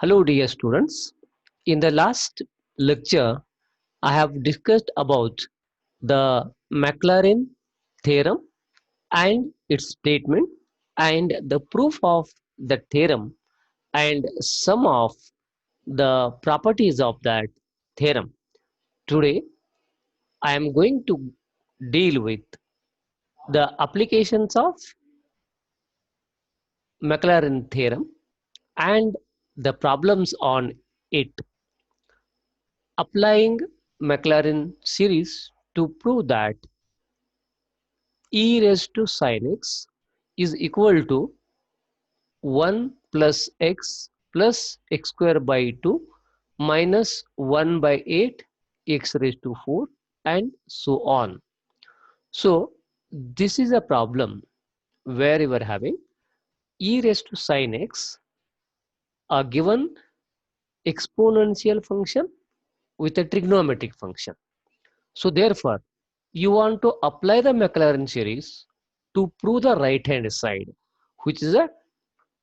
Hello dear students. In the last lecture, I have discussed about the Maclaurin theorem and its statement and the proof of the theorem and some of the properties of that theorem. Today, I am going to deal with the applications of Maclaurin theorem and the problems on it. Applying Maclaurin series to prove that e raised to sin x is equal to 1 plus x square by 2 minus 1 by 8 x raised to 4 and so on. So this is a problem where you are having e raised to sin x, a given exponential function with a trigonometric function. So therefore, you want to apply the Maclaurin series to prove the right hand side, which is a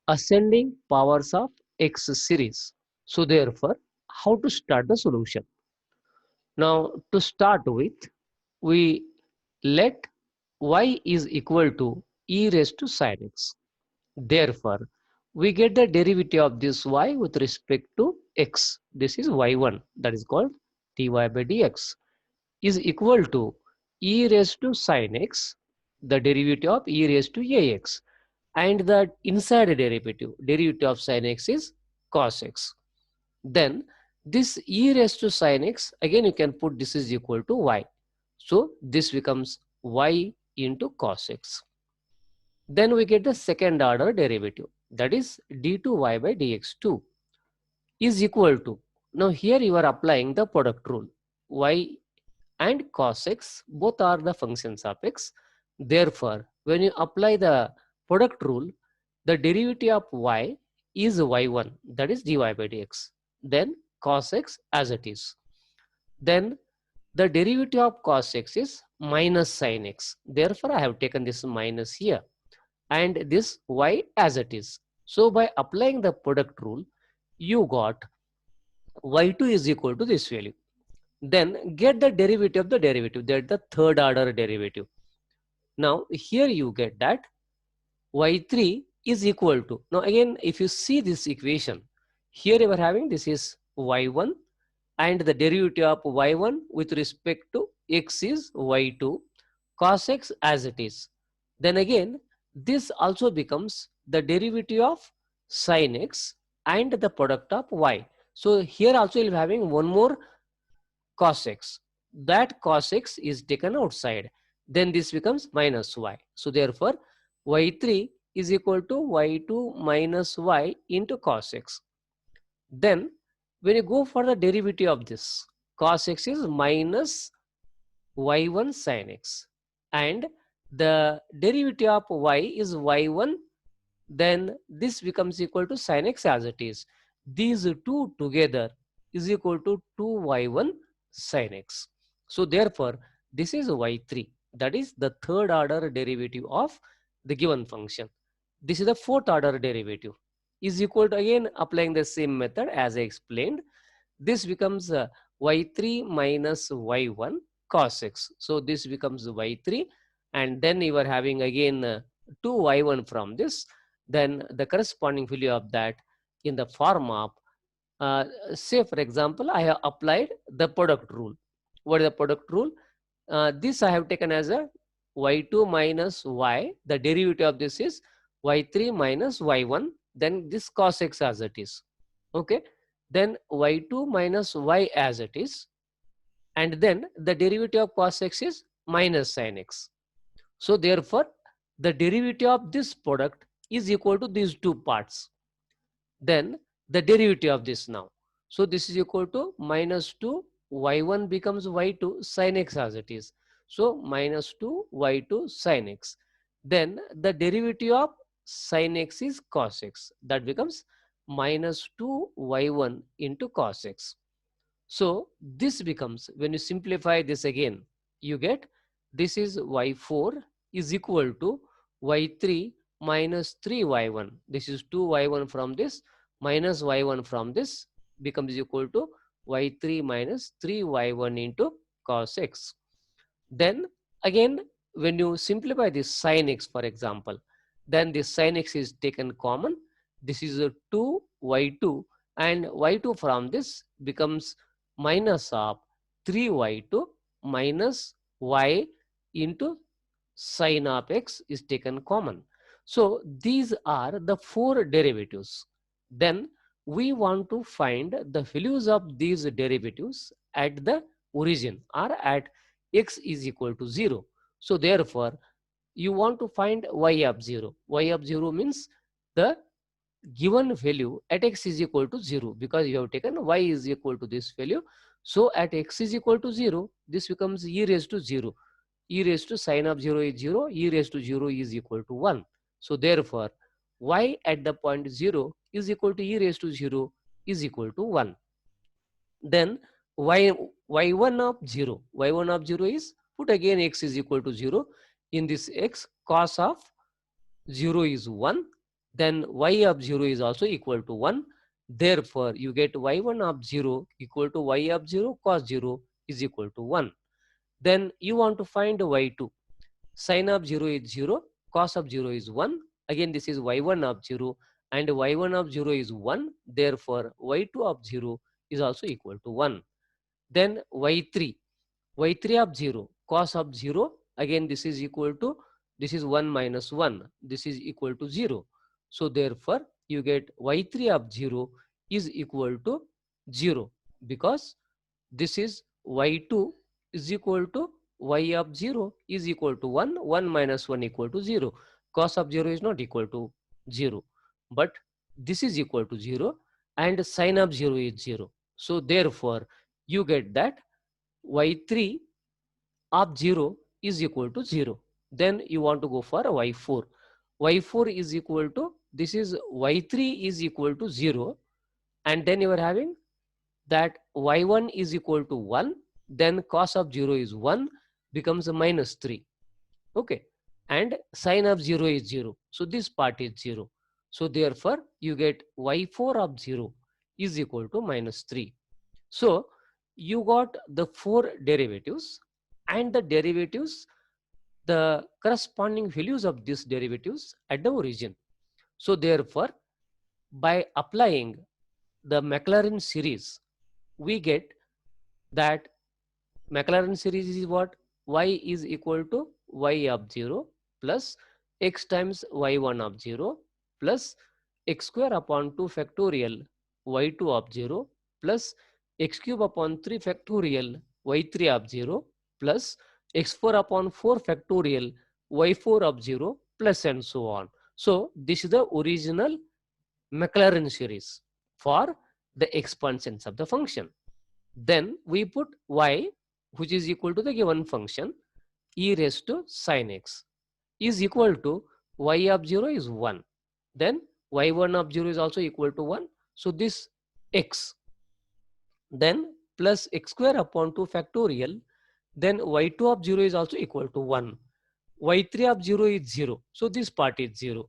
ascending powers of x series. So therefore, how to start the solution? Now to start with, we let y is equal to e raised to sin x. Therefore, we get the derivative of this y with respect to x. This is y1, that is called dy by dx, is equal to e raised to sin x, the derivative of e raised to ax, and the inside derivative of sin x is cos x. Then this e raised to sin x, again you can put this is equal to y. So this becomes y into cos x. Then we get the second order derivative, that is d2y by dx2 is equal to, now here you are applying the product rule, y and cos x both are the functions of x. Therefore, when you apply the product rule, the derivative of y is y1, that is dy by dx. Then cos x as it is. Then the derivative of cos x is minus sin x. Therefore, I have taken this minus here and this y as it is. So by applying the product rule, you got y2 is equal to this value. Then get the derivative of the derivative, that the third order derivative. Now here you get that y3 is equal to, now again if you see this equation, here you are having this is y1 and the derivative of y1 with respect to x is y2 cos x as it is. Then again this also becomes the derivative of sin x and the product of y. So here also you'll be having one more cos x. That cos x is taken outside. Then this becomes minus y. So therefore, y3 is equal to y2 minus y into cos x. Then when you go for the derivative of this, cos x is minus y1 sin x. And the derivative of y is y1, then this becomes equal to sin x as it is. These two together is equal to 2y1 sin x. So therefore, this is y3, that is the third order derivative of the given function. This is the fourth order derivative, is equal to, again applying the same method as I explained, this becomes y3 minus y1 cos x. So this becomes y3, and then you are having again 2y1 from this. Then the corresponding value of that in the form of, say for example, I have applied the product rule. What is the product rule? This I have taken as a y2 minus y. The derivative of this is y3 minus y1. Then this cos x as it is. Okay. Then y2 minus y as it is. And then the derivative of cos x is minus sin x. So therefore, the derivative of this product is equal to these two parts. Then the derivative of this now. So this is equal to minus 2 y1 becomes y2 sin x as it is. So minus 2 y2 sin x. Then the derivative of sin x is cos x. That becomes minus 2 y1 into cos x. So this becomes, when you simplify this again, you get this is y4 is equal to y3 minus 3y1. This is 2y1 from this minus y1 from this becomes equal to y3 minus 3y1 into cos x. Then again, when you simplify this sin x, for example, then this sin x is taken common. This is a 2y2, and y2 from this becomes minus of 3y2 minus y into sin of x is taken common. So these are the four derivatives. Then we want to find the values of these derivatives at the origin or at x is equal to 0. So therefore, you want to find y of 0. Y of 0 means the given value at x is equal to 0, because you have taken y is equal to this value. So at x is equal to 0, this becomes e raised to 0. E raised to sine of 0 is 0. E raised to 0 is equal to 1. So therefore, y at the point 0 is equal to e raised to 0 is equal to 1. Then y1 of 0, y1 of 0 is, put again x is equal to 0. In this x, cos of 0 is 1. Then y of 0 is also equal to 1. Therefore, you get y1 of 0 equal to y of 0 cos 0 is equal to 1. Then you want to find y2. Sine of 0 is 0, cos of 0 is 1. Again, this is y1 of 0, and y1 of 0 is 1. Therefore, y2 of 0 is also equal to 1. Then y3 of 0, cos of 0, again this is equal to, this is 1 minus 1, this is equal to 0. So therefore, you get y3 of 0 is equal to 0, because this is y2 is equal to y of 0 is equal to 1, 1 minus 1 equal to 0. Cos of 0 is not equal to 0, but this is equal to 0, and sine of 0 is 0. So therefore, you get that y3 of 0 is equal to 0. Then you want to go for y4. Y4 is equal to, this is y3 is equal to 0, and then you are having that y1 is equal to 1, then cos of 0 is 1, becomes a minus 3. Okay. And sine of 0 is 0. So this part is 0. So therefore, you get y4 of 0 is equal to minus 3. So you got the four derivatives, and the derivatives, the corresponding values of these derivatives at the origin. So therefore, by applying the Maclaurin series, we get that Maclaurin series is what? Y is equal to y of 0 plus x times y1 of 0 plus x square upon 2 factorial y2 of 0 plus x cube upon 3 factorial y3 of 0 plus x4 upon 4 factorial y4 of 0 plus and so on. So this is the original Maclaurin series for the expansions of the function. Then we put y, which is equal to the given function, e raised to sin x is equal to y of 0 is 1. Then y1 of 0 is also equal to 1. So this x, then plus x square upon 2 factorial, then y2 of 0 is also equal to 1. Y3 of 0 is 0. So this part is 0.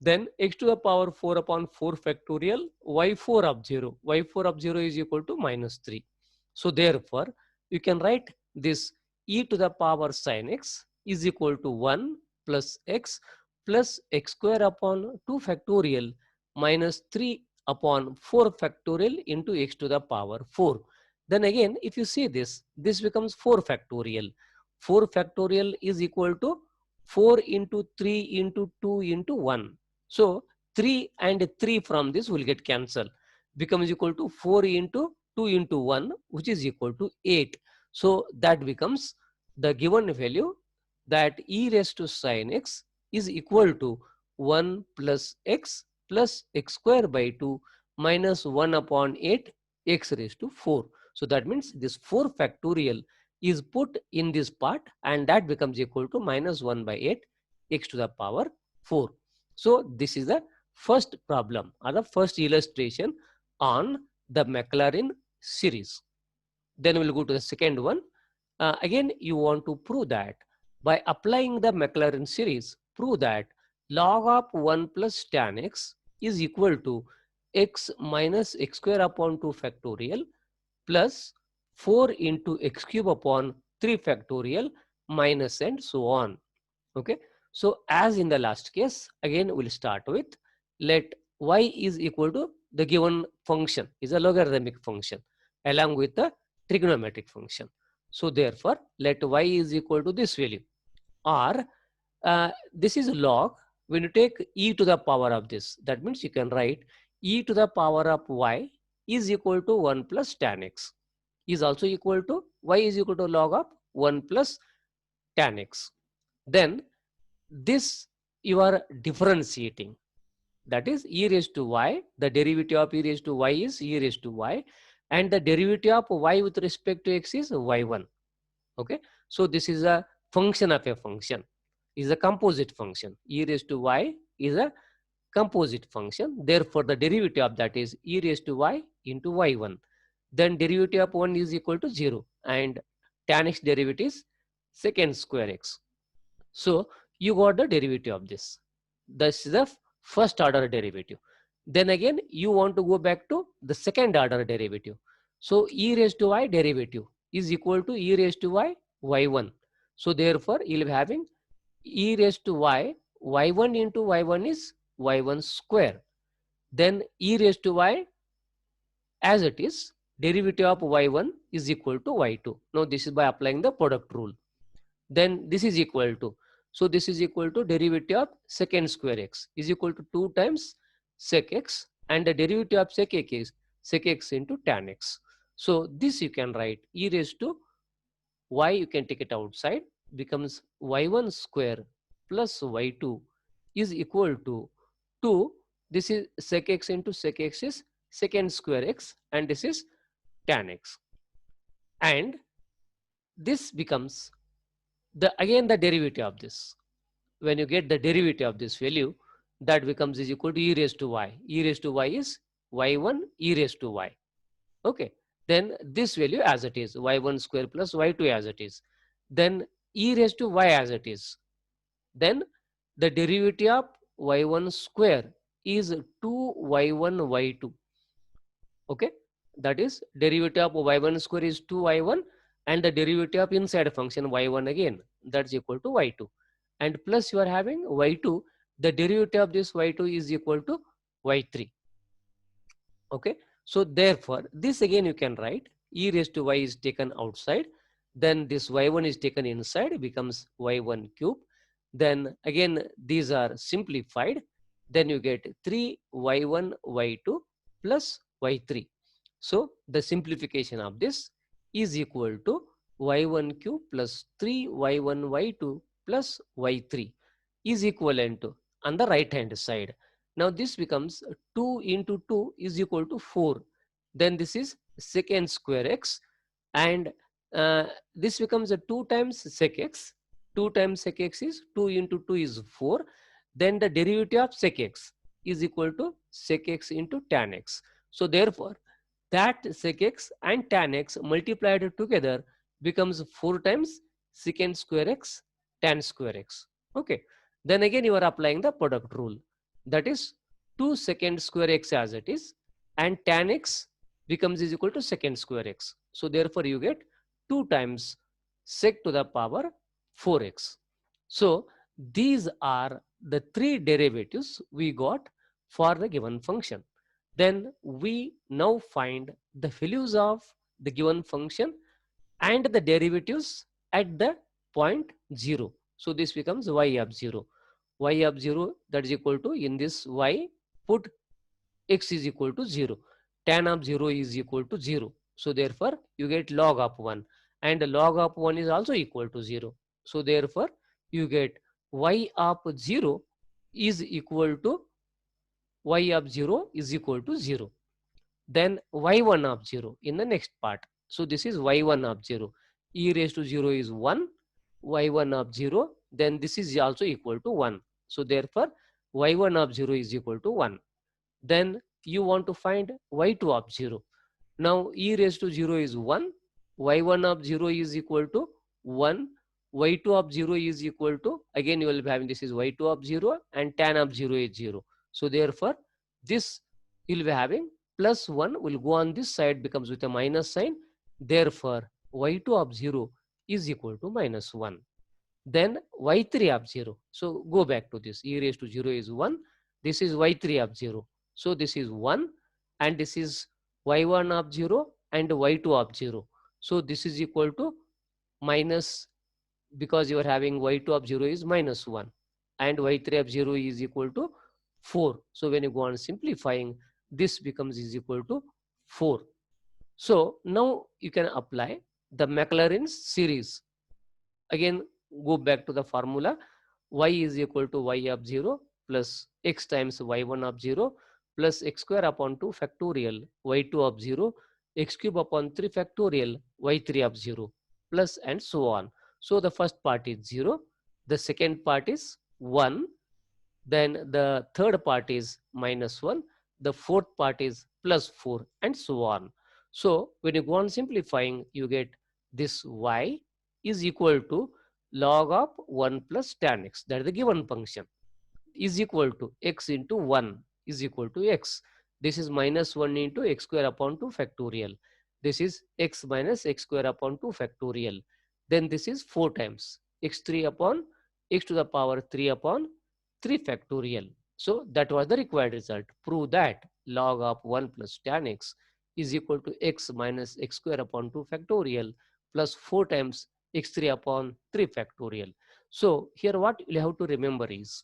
Then x to the power 4 upon 4 factorial, y4 of 0. Y4 of 0 is equal to minus 3. So therefore, you can write this e to the power sin x is equal to 1 plus x square upon 2 factorial minus 3 upon 4 factorial into x to the power 4. Then again, if you see this, this becomes 4 factorial. 4 factorial is equal to 4 into 3 into 2 into 1. So 3 and 3 from this will get cancelled, becomes equal to 4 into 2 into 1, which is equal to 8. So that becomes the given value, that e raised to sin x is equal to 1 plus x square by 2 minus 1 upon 8 x raised to 4. So that means this 4 factorial is put in this part, and that becomes equal to minus 1 by 8 x to the power 4. So this is the first problem, or the first illustration on the Maclaurin series. Then we'll go to the second one. Again, you want to prove that by applying the Maclaurin series, prove that log of 1 plus tan x is equal to x minus x square upon 2 factorial plus 4 into x cube upon 3 factorial minus and so on. Okay, so as in the last case, again we'll start with, let y is equal to the given function is a logarithmic function along with the trigonometric function. So therefore let y is equal to this value, or this is log. When you take e to the power of this, that means you can write e to the power of y is equal to 1 plus tan x, is also equal to y is equal to log of 1 plus tan x. Then this you are differentiating, that is e raised to y, the derivative of e raised to y is e raised to y, and the derivative of y with respect to x is y1. Okay, so this is a function of a function, is a composite function. E raised to y is a composite function, therefore the derivative of that is e raised to y into y1. Then derivative of 1 is equal to 0, and tan x derivative is secant square x. So you got the derivative of this. This is the first order derivative. Then again you want to go back to the second order derivative. So e raised to y derivative is equal to e raised to y y1. So therefore you'll be having e raised to y y1 into y1 is y1 square. Then e raised to y as it is, derivative of y1 is equal to y2. Now this is by applying the product rule. Then this is equal to, so this is equal to derivative of secant square x is equal to 2 times sec x, and the derivative of sec x is sec x into tan x. So this you can write e raised to y, you can take it outside, becomes y1 square plus y2 is equal to 2, this is sec x into sec x is secant square x, and this is tan x, and this becomes the again the derivative of this. When you get the derivative of this value, that becomes is equal to e raised to y. E raised to y is y1 e raised to y. Okay, then this value as it is, y1 square plus y2 as it is, then e raised to y as it is, then the derivative of y1 square is 2y1 y2. Okay, that is derivative of y1 square is 2y1, and the derivative of inside function y1 again, that's equal to y2, and plus you are having y2, the derivative of this y2 is equal to y3. Okay, so therefore this again you can write e raised to y is taken outside, then this y1 is taken inside, becomes y1 cube, then again these are simplified, then you get 3y1 y2 plus y3. So the simplification of this is equal to y1 cube plus 3y1 y2 plus y3 is equivalent to on the right hand side. Now this becomes 2 into 2 is equal to 4. Then this is secant square x, and this becomes a 2 times sec x. 2 times sec x is 2 into 2 is 4. Then the derivative of sec x is equal to sec x into tan x. So therefore that sec x and tan x multiplied together becomes 4 times secant square x tan square x. Okay, then again you are applying the product rule, that is 2 secant square x as it is, and tan x becomes is equal to secant square x. So therefore you get 2 times sec to the power 4x. So these are the three derivatives we got for the given function. Then we now find the values of the given function and the derivatives at the point 0. So this becomes y of 0. Y of 0, that is equal to, in this y put x is equal to 0. Tan of 0 is equal to 0. So therefore you get log of 1, and log of 1 is also equal to 0. So therefore you get y of 0 is equal to y of 0 is equal to 0. Then y1 of 0 in the next part. So this is y1 of 0. E raised to 0 is 1. Y1 of 0. Then this is also equal to 1. So therefore y1 of 0 is equal to 1. Then you want to find y2 of 0. Now e raised to 0 is 1. Y1 of 0 is equal to 1. Y2 of 0 is equal to, again you will be having, this is y2 of 0 and tan of 0 is 0. So therefore this you'll be having plus 1 will go on this side, becomes with a minus sign. Therefore, y2 of 0 is equal to minus 1. Then y3 of 0. So go back to this. E raised to 0 is 1. This is y3 of 0. So this is 1 and this is y1 of 0 and y2 of 0. So this is equal to minus, because you are having y2 of 0 is minus 1 and y3 of 0 is equal to 4. So when you go on simplifying, this becomes is equal to 4. So now you can apply the Maclaurin's series. Again, go back to the formula. Y is equal to y of 0 plus x times y1 of 0 plus x square upon 2 factorial y2 of 0 x cube upon 3 factorial y3 of 0 plus and so on. So the first part is 0, the second part is 1, then the third part is minus 1, the fourth part is plus 4 and so on. So when you go on simplifying, you get this y is equal to log of 1 plus tan x, that is the given function, is equal to x into 1 is equal to x. This is minus 1 into x square upon 2 factorial. This is x minus x square upon 2 factorial. Then this is 4 times x3 upon x to the power 3 upon 3 factorial. So that was the required result. Prove that log of 1 plus tan x is equal to x minus x square upon 2 factorial plus 4 times x3 upon 3 factorial. So here what you have to remember is,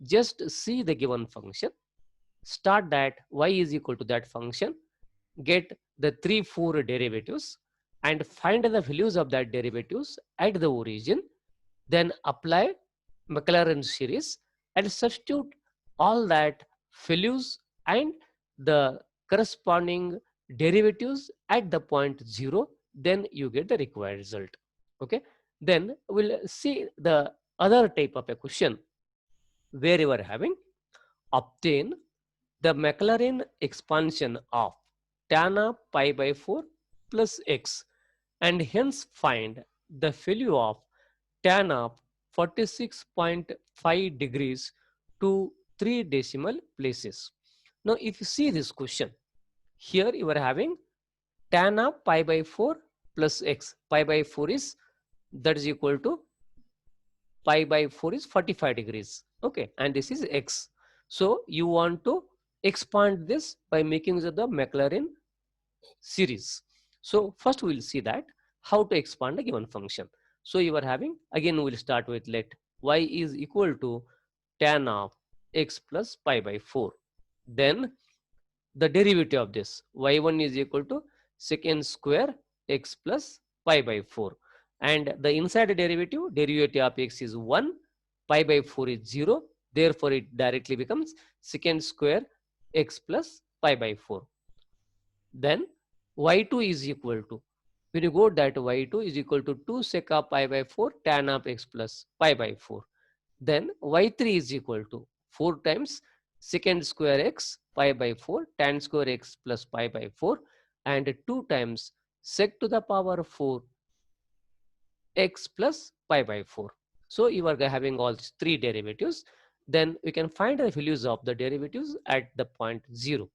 just see the given function, start that y is equal to that function, get the 3, 4 derivatives and find the values of that derivatives at the origin, then apply Maclaurin series and substitute all that values and the corresponding derivatives at the point 0, then you get the required result. Okay, then we'll see the other type of a question where you are having obtain the Maclaurin expansion of tan of pi by 4 plus x and hence find the value of tan of 46.5 degrees to 3 decimal places. Now if you see this question, here you are having tan of pi by 4 plus x. Pi by 4 is, that is equal to, pi by 4 is 45 degrees. Okay, and this is x. So you want to expand this by making the Maclaurin series. So first we'll see that how to expand a given function. So you are having, again we'll start with, let y is equal to tan of x plus pi by 4. Then the derivative of this, y1 is equal to secant square x plus pi by 4. And the inside derivative of x is 1, pi by 4 is 0. Therefore, it directly becomes secant square x plus pi by 4. Then y2 is equal to, when you go that y2 is equal to 2 sec of pi by 4 tan of x plus pi by 4. Then y3 is equal to 4 times secant square x pi by 4 tan square x plus pi by 4 and 2 times sec to the power 4 x plus pi by 4. So you are having all these 3 derivatives. Then we can find the values of the derivatives at the point 0.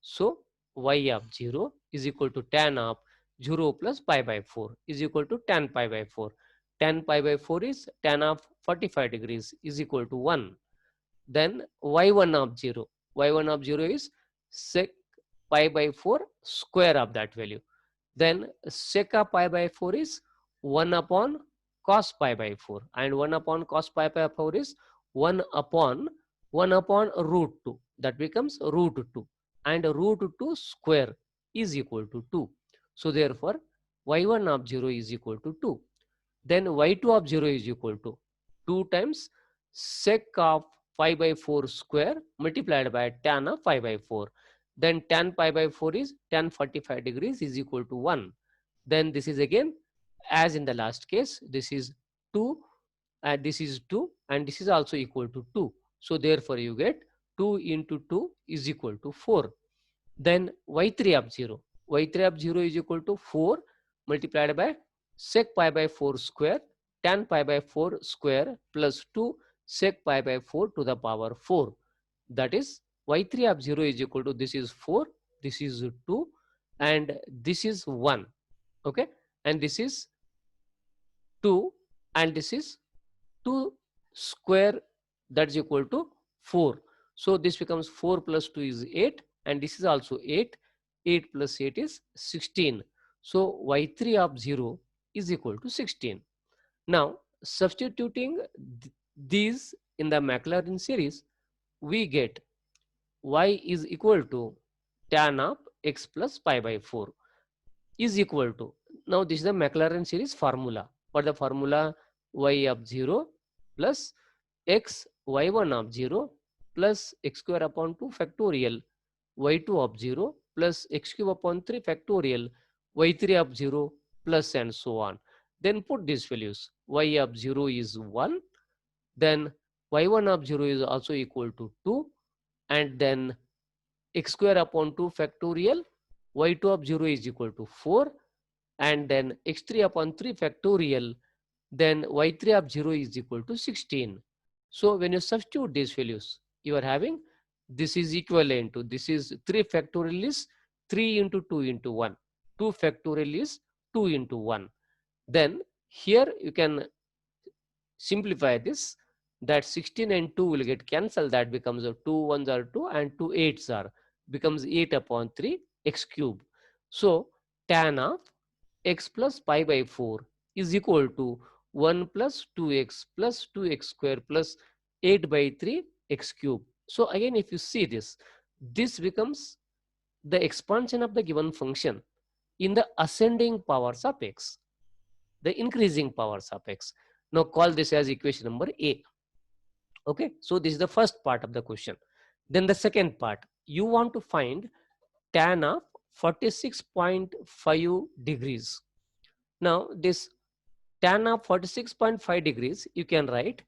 So y of 0 is equal to tan of 0 plus pi by 4 is equal to tan pi by 4. Tan pi by 4 is tan of 45 degrees is equal to 1. Then y1 of 0. Y1 of 0 is sec pi by 4 square of that value. Then sec of pi by 4 is 1 upon cos pi by 4, and 1 upon cos pi by 4 is 1 upon root 2, that becomes root 2, and root 2 square is equal to 2. So therefore y1 of 0 is equal to 2. Then y2 of 0 is equal to 2 times sec of pi by 4 square multiplied by tan of pi by 4. Then tan pi by 4 is tan 45 degrees is equal to 1. Then this is again, as in the last case, this is 2 and this is 2 and this is also equal to 2. So therefore you get 2 into 2 is equal to 4. Then y3 of 0. Y3 of 0 is equal to 4 multiplied by sec pi by 4 square tan pi by 4 square plus 2 sec pi by 4 to the power 4. That is y3 of 0 is equal to, this is 4, this is 2, and this is 1. Okay, and this is 2, and this is 2 square, that's equal to 4. So this becomes 4 plus 2 is 8, and this is also 8. 8 plus 8 is 16. So y3 of 0 is equal to 16. Now substituting these in the Maclaurin series, we get y is equal to tan of x plus pi by 4 is equal to, now this is the Maclaurin series formula. For the formula, y of 0 plus x y1 of 0 plus x square upon 2 factorial y2 of 0 plus x cube upon 3 factorial y3 of 0 plus and so on. Then put these values. Y of 0 is 1, then y1 of 0 is also equal to 2, and then x square upon 2 factorial y2 of 0 is equal to 4, and then x3 upon 3 factorial, then y3 of 0 is equal to 16. So when you substitute these values, you are having, this is equivalent to, this is 3 factorial is 3 into 2 into 1, 2 factorial is 2 into 1. Then here you can simplify this, that 16 and 2 will get cancelled, that becomes a 2 ones are 2 and 2 eights are, becomes 8 upon 3 x cube. So tan of x plus pi by 4 is equal to 1 plus 2x plus 2x square plus 8 by 3 x cube. So again, if you see this, this becomes the expansion of the given function in the ascending powers of x, the increasing powers of x. Now call this as equation number A. Okay, so this is the first part of the question. Then the second part, you want to find tan of 46.5 degrees. Now this tan of 46.5 degrees, you can write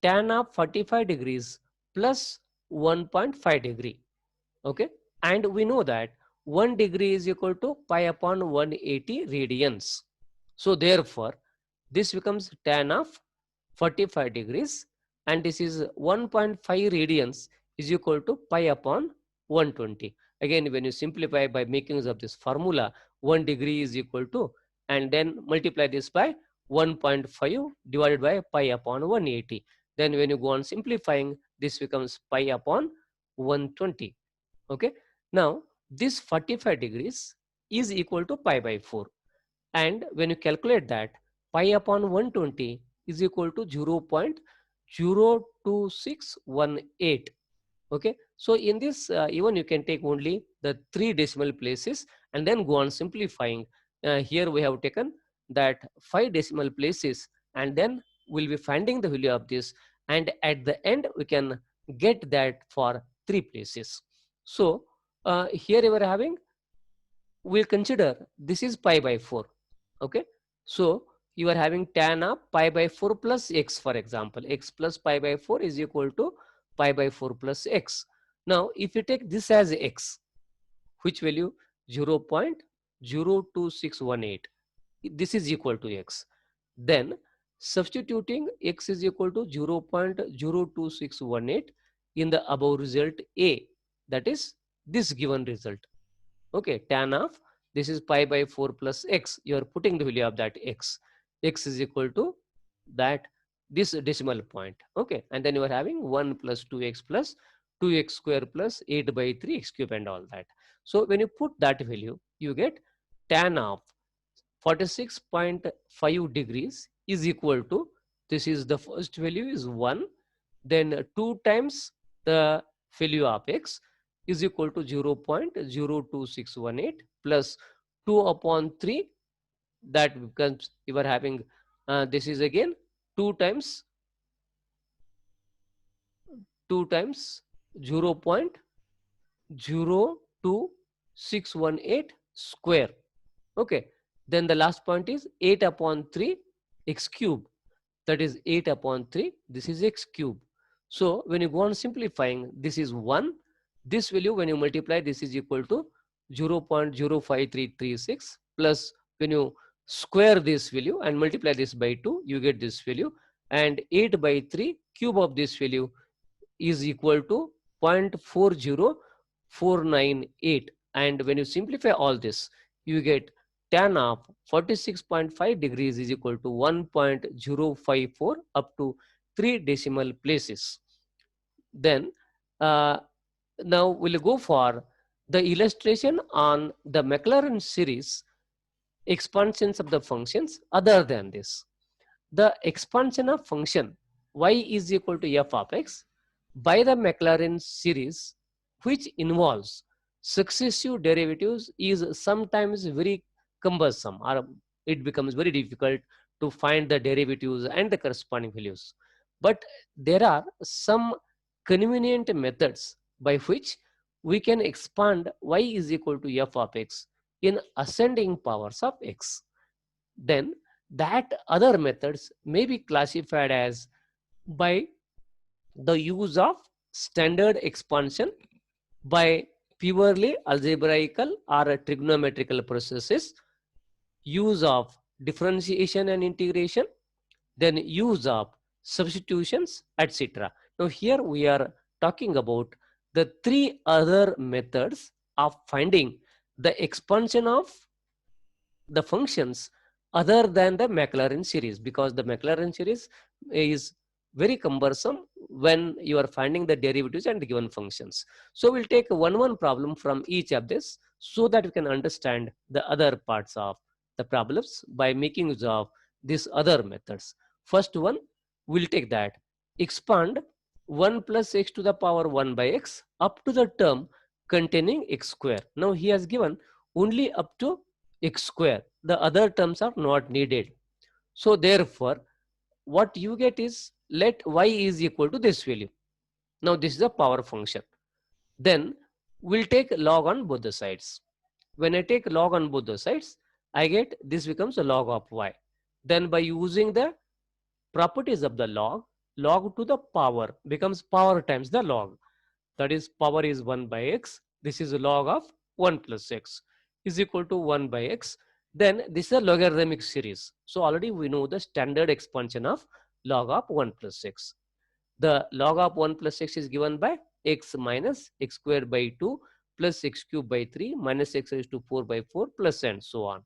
tan of 45 degrees plus 1.5 degree. Okay, and we know that 1 degree is equal to pi upon 180 radians. So therefore this becomes tan of 45 degrees, and this is 1.5 radians is equal to pi upon 120. Again, when you simplify by making use of this formula, 1 degree is equal to, and then multiply this by 1.5 divided by pi upon 180. Then when you go on simplifying, this becomes pi upon 120. Okay, now this 45 degrees is equal to pi by 4, and when you calculate that, pi upon 120 is equal to 0.02618. Okay, so in this even you can take only the 3 decimal places and then go on simplifying. Here we have taken that 5 decimal places, and then we'll be finding the value of this, and at the end we can get that for 3 places. So here we are having, we'll consider this is pi by 4. Okay, so you are having tan of pi by 4 plus x, for example, x plus pi by 4 is equal to pi by 4 plus x. Now if you take this as x, which value, 0.02618, this is equal to x, then substituting x is equal to 0.02618 in the above result A, that is this given result. Okay, tan of, this is pi by 4 plus x, you are putting the value of that x, x is equal to that, this decimal point. Okay, and then you are having 1 plus 2x plus 2x square plus 8 by 3 x cube and all that. So when you put that value, you get tan of 46.5 degrees is equal to, this is the first value is 1, then 2 times the value of x is equal to 0.02618 plus 2 upon 3, that becomes, you are having this is again 2 times 0.02618 square. Okay, then the last point is 8 upon 3 x cube, that is 8 upon 3, this is x cube. So when you go on simplifying, this is 1, this value when you multiply, this is equal to 0.05336 plus, when you square this value and multiply this by 2, you get this value, and 8 by 3 cube of this value is equal to 0.40498, and when you simplify all this, you get tan of 46.5 degrees is equal to 1.054 up to 3 decimal places. Then now we'll go for the illustration on the Maclaurin series expansions of the functions other than this. The expansion of function y is equal to f of x by the Maclaurin series, which involves successive derivatives, is sometimes very cumbersome, or it becomes very difficult to find the derivatives and the corresponding values. But there are some convenient methods by which we can expand y is equal to f of x in ascending powers of x. Then that other methods may be classified as by the use of standard expansion by purely algebraical or trigonometrical processes, use of differentiation and integration, then use of substitutions, etc. Now here we are talking about the three other methods of finding the expansion of the functions other than the Maclaurin series, because the Maclaurin series is very cumbersome when you are finding the derivatives and the given functions. So we'll take one problem from each of this so that we can understand the other parts of the problems by making use of these other methods. First one, we'll take that expand 1 plus x to the power 1 by x up to the term containing x square. Now he has given only up to x square. The other terms are not needed. So therefore, what you get is let y is equal to this value. Now this is a power function. Then we'll take log on both the sides. When I take log on both the sides, I get this becomes a log of y. Then by using the properties of the log, log to the power becomes power times the log. That is, power is 1 by x. This is a log of 1 plus x is equal to 1 by x. Then this is a logarithmic series. So already we know the standard expansion of log of 1 plus x. The log of 1 plus x is given by x minus x squared by 2 plus x cubed by 3 minus x raised to 4 by 4 plus and so on.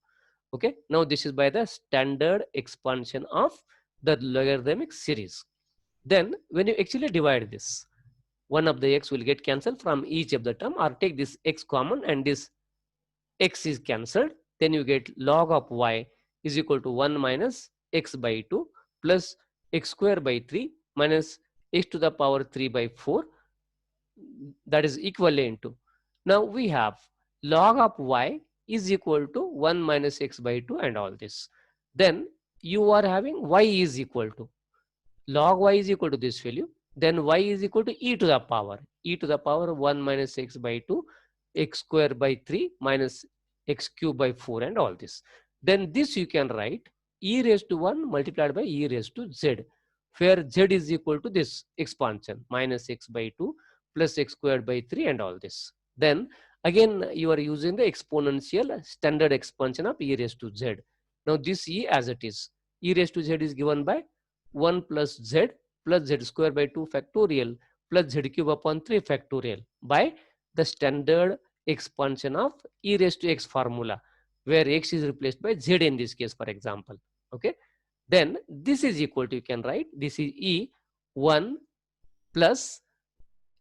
Okay. Now this is by the standard expansion of the logarithmic series. Then when you actually divide this, one of the x will get cancelled from each of the term, or take this x common and this x is cancelled. Then you get log of y is equal to 1 minus x by 2 plus x square by 3 minus x to the power 3 by 4, that is equivalent to. Now we have log of y is equal to 1 minus x by 2 and all this. Then you are having y is equal to log y is equal to this value. Then y is equal to e to the power 1 minus x by 2 x square by 3 minus x cube by 4 and all this. Then this you can write e raised to 1 multiplied by e raised to z, where z is equal to this expansion minus x by 2 plus x squared by 3 and all this. Then again you are using the exponential standard expansion of e raised to z. Now this e as it is, e raised to z is given by 1 plus z square by 2 factorial plus z cube upon 3 factorial by the standard expansion of e raised to x formula, where x is replaced by z in this case, for example. Okay. Then this is equal to, you can write this is e 1 plus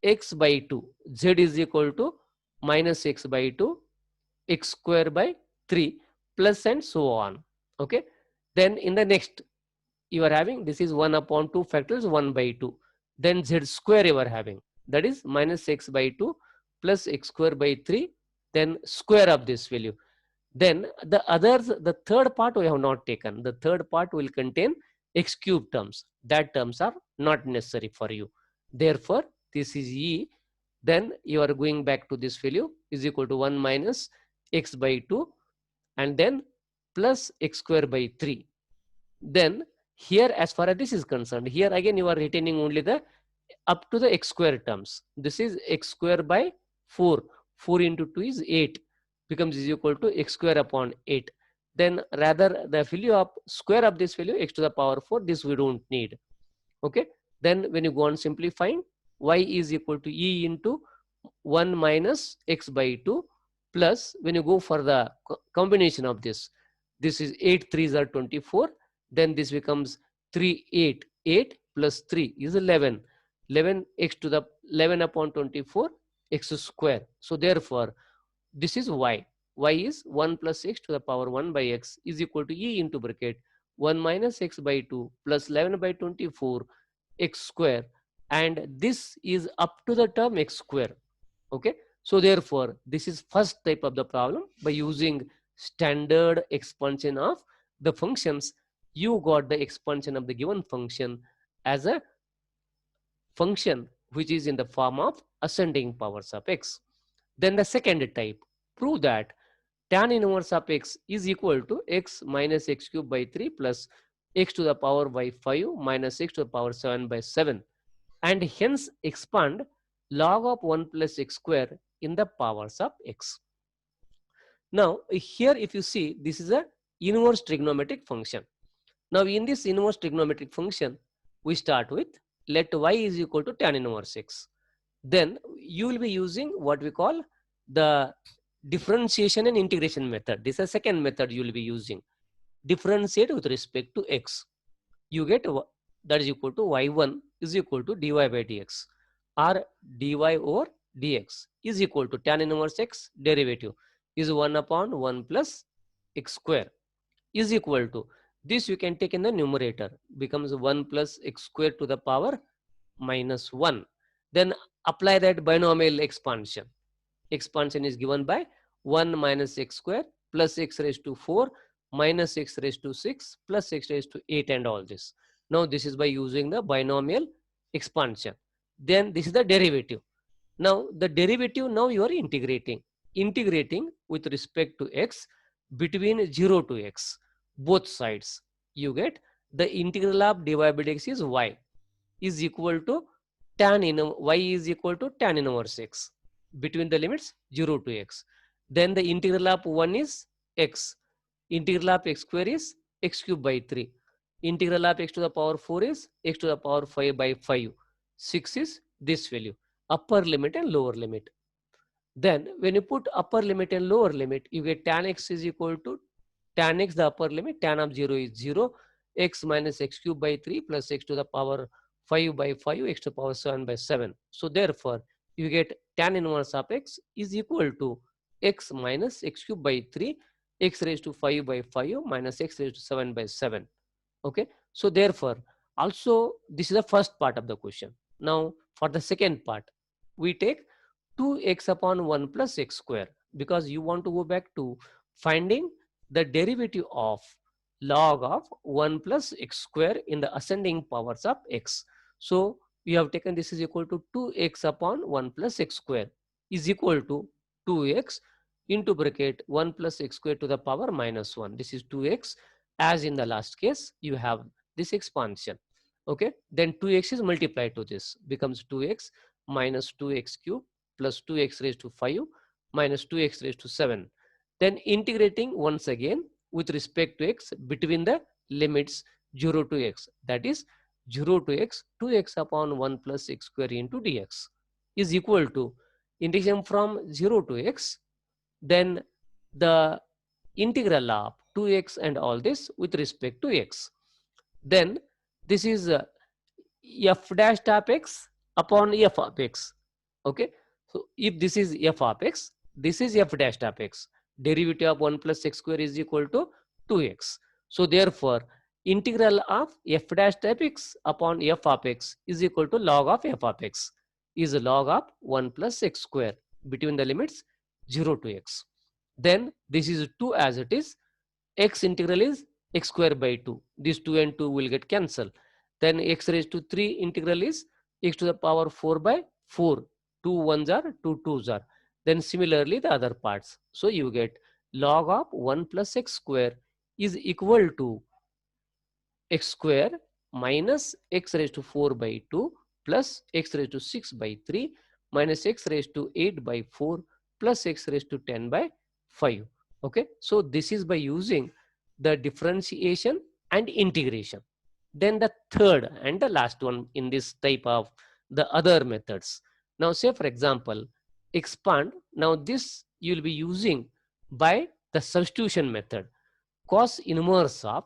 x by 2, z is equal to minus x by 2 x square by 3 plus and so on. Okay. Then in the next you are having this is 1 upon 2 factors 1 by 2. Then z square you are having, that is minus x by 2 plus x square by 3, then square of this value. Then the others, the third part we have not taken. The third part will contain x cube terms. That terms are not necessary for you. Therefore, this is e. Then you are going back to this value is equal to 1 minus x by 2 and then plus x square by 3. Then here, as far as this is concerned, here again you are retaining only the up to the x square terms. This is x square by 4. 4 into 2 is 8, becomes is equal to x square upon 8. Then rather the value of square of this value x to the power 4, this we don't need. Okay. Then when you go on simplifying, y is equal to e into 1 minus x by 2 plus, when you go for the combination of this is 8 3s are 24, then this becomes 3 8 8 plus 3 is 11, 11 x to the 11 upon 24 x square. So therefore this is y is 1 plus x to the power 1 by x is equal to e into bracket 1 minus x by 2 plus 11 by 24 x square, and this is up to the term x square. Okay, so therefore this is first type of the problem. By using standard expansion of the functions, you got the expansion of the given function as a function which is in the form of ascending powers of x. Then the second type, prove that tan inverse of x is equal to x minus x cube by 3 plus x to the power by 5 minus x to the power 7 by 7, and hence expand log of 1 plus x square in the powers of x. Now here if you see, this is a inverse trigonometric function. Now in this inverse trigonometric function, we start with let y is equal to tan inverse x. Then you will be using what we call the differentiation and integration method. This is a second method you will be using. Differentiate with respect to x. You get that is equal to y1 is equal to dy by dx, or dy over dx is equal to tan inverse x derivative is 1 upon 1 plus x square is equal to, this you can take in the numerator, becomes 1 plus x square to the power minus 1. Then apply that binomial expansion. Expansion is given by 1 minus x square plus x raised to 4 minus x raised to 6 plus x raised to 8 and all this. Now this is by using the binomial expansion. Then this is the derivative. Now the derivative, now you are integrating with respect to x between 0 to x, both sides. You get the integral of dy by dx is y is equal to y is equal to tan inverse x between the limits 0 to x. Then the integral of 1 is x. Integral of x square is x cube by 3. Integral of x to the power 4 is x to the power 5 by 5. 6 is this value, upper limit and lower limit. Then when you put upper limit and lower limit, you get tan x is equal to tan x, the upper limit, tan of 0 is 0, x minus x cube by 3 plus x to the power 5 by 5, x to the power 7 by 7. So therefore you get tan inverse of x is equal to x minus x cube by 3, x raised to 5 by 5 minus x raised to 7 by 7. Okay, so therefore also this is the first part of the question. Now for the second part, we take 2x upon 1 plus x square, because you want to go back to finding the derivative of log of 1 plus x square in the ascending powers of x. So we have taken this is equal to 2x upon 1 plus x square is equal to 2x into bracket 1 plus x square to the power minus 1. This is 2x, as in the last case you have this expansion. Okay, then 2x is multiplied to this, becomes 2x minus 2x cube plus 2x raised to 5 minus 2x raised to 7. Then integrating once again with respect to x between the limits 0 to x, that is 0 to x, 2x upon 1 plus x square into dx is equal to integration from 0 to x, then the integral of 2x and all this with respect to x. Then this is f dash of x upon f of x. Okay, so if this is f of x, this is f dash of x. Derivative of 1 plus x square is equal to 2x. So therefore integral of f dash of x upon f of x is equal to log of f of x is log of 1 plus x square between the limits 0 to x. Then this is 2 as it is, x integral is x square by 2. These 2 and 2 will get cancelled. Then x raised to 3 integral is x to the power 4 by 4. 2 ones are, 2 twos are. Then similarly the other parts. So you get log of 1 plus x square is equal to x square minus x raised to 4 by 2 plus x raised to 6 by 3 minus x raised to 8 by 4 plus x raised to 10 by 5. Okay, so this is by using the differentiation and integration. Then the third and the last one in this type of the other methods. Now say for example, expand. Now this you will be using by the substitution method. Cos inverse of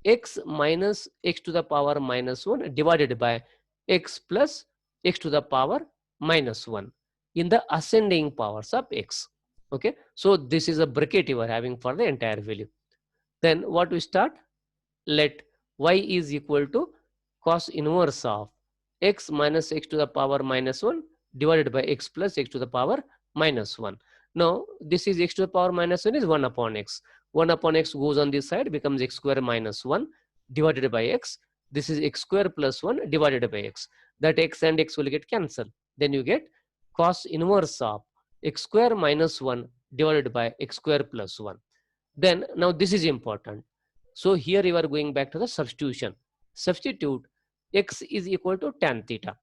x minus x to the power minus 1 divided by x plus x to the power minus 1 in the ascending powers of x. Okay, so this is a bracket you are having for the entire value. Then what we start? Let y is equal to cos inverse of x minus x to the power minus 1 divided by x plus x to the power minus 1. Now this is x to the power minus 1 is 1 upon x. 1 upon x goes on this side, becomes x square minus 1 divided by x. This is x square plus 1 divided by x. That x and x will get cancelled. Then you get cos inverse of x square minus 1 divided by x square plus 1. Then now this is important. So here you are going back to the substitution. Substitute x is equal to tan theta.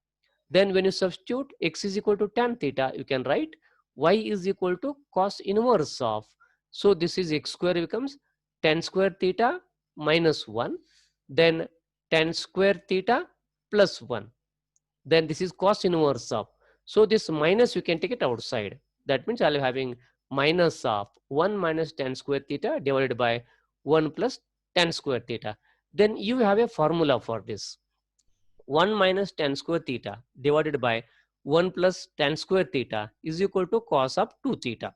Then when you substitute x is equal to tan theta, you can write y is equal to cos inverse of. So this is x square becomes tan square theta minus 1. Then tan square theta plus 1. Then this is cos inverse of. So this minus you can take it outside. That means I'll be having minus of 1 minus tan square theta divided by 1 plus tan square theta. Then you have a formula for this. 1 minus tan square theta divided by 1 plus tan square theta is equal to cos of 2 theta.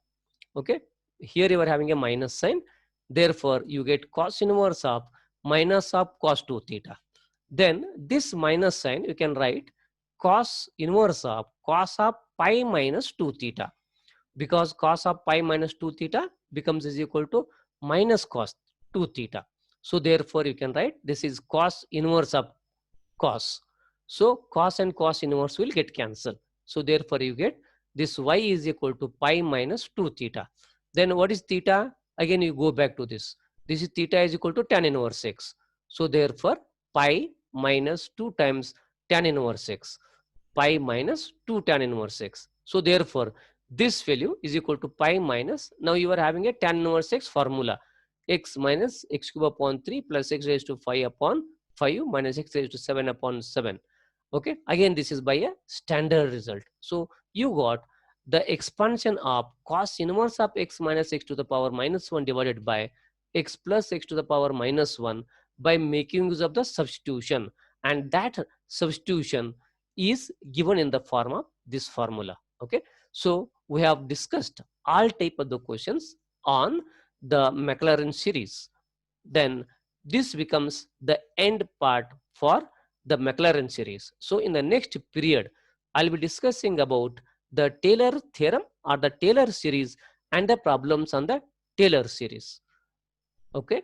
Okay, here you are having a minus sign. Therefore, you get cos inverse of minus of cos 2 theta. Then this minus sign you can write cos inverse of pi minus 2 theta, because cos of pi minus 2 theta becomes is equal to minus cos 2 theta. So therefore you can write this is cos inverse of cos. So cos and cos inverse will get cancelled. So therefore you get this y is equal to pi minus 2 theta. Then what is theta? Again you go back to this. This is theta is equal to tan inverse x. So therefore pi minus 2 times tan inverse x. Pi minus 2 tan inverse x. So therefore this value is equal to pi minus, now you are having a tan inverse x formula, x minus x cube upon 3 plus x raised to 5 upon 5 minus x raised to 7 upon 7. Okay, again this is by a standard result. So you got the expansion of cos inverse of x minus x to the power minus 1 divided by x plus x to the power minus 1 by making use of the substitution, and that substitution is given in the form of this formula. Okay, so we have discussed all type of the questions on the Maclaurin series. Then this becomes the end part for the Maclaurin series. So in the next period, I'll be discussing about the Taylor theorem or the Taylor series and the problems on the Taylor series. Okay.